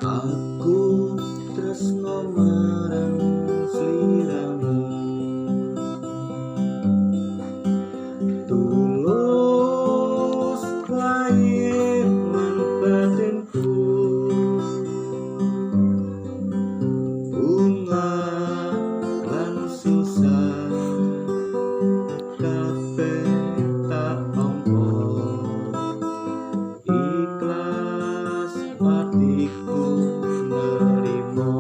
Aku tresno marang sliramu, tulus lahir lan batinku, bunga lan susah kabeh tak tampa, ikhlas hatiku nerimo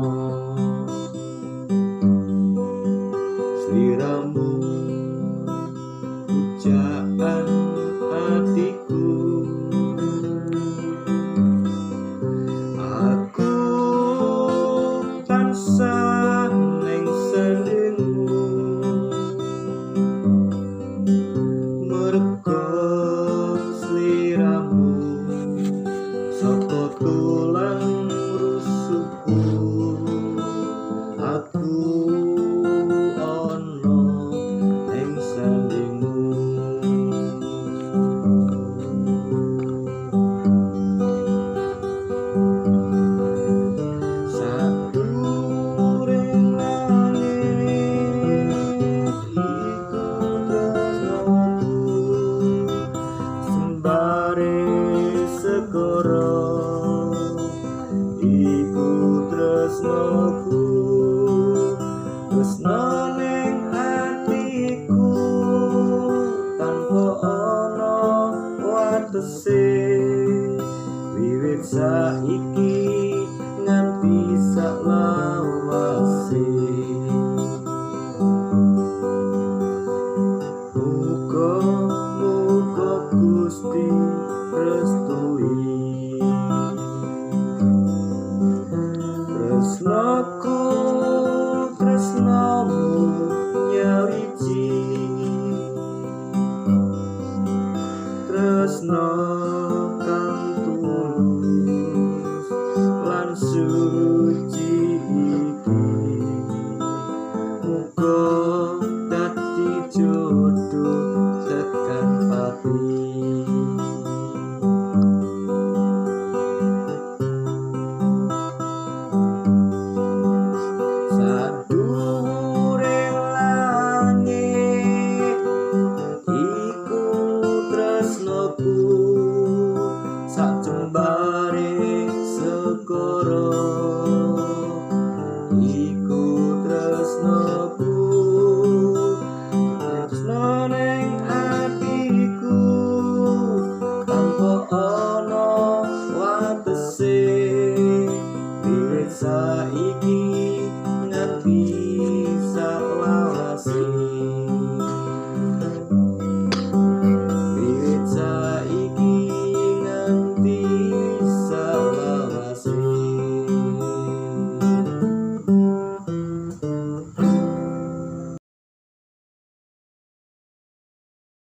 sliramu, pujaan hatiku. Aku tansah ning senengmu, merga sliramu saka tulang rusukku. Aku ana ing sandingmu, sadhuwuring langit iku tresnoku, sembare segara iku tresnoku, tresno ning atiku tanpa ana watese, wiwit saiki nganti saklawase. Muga-muga Gusti restui tresnaku, tresnamu nyawiji, tresno kang tulus lan suci iki, muga dadi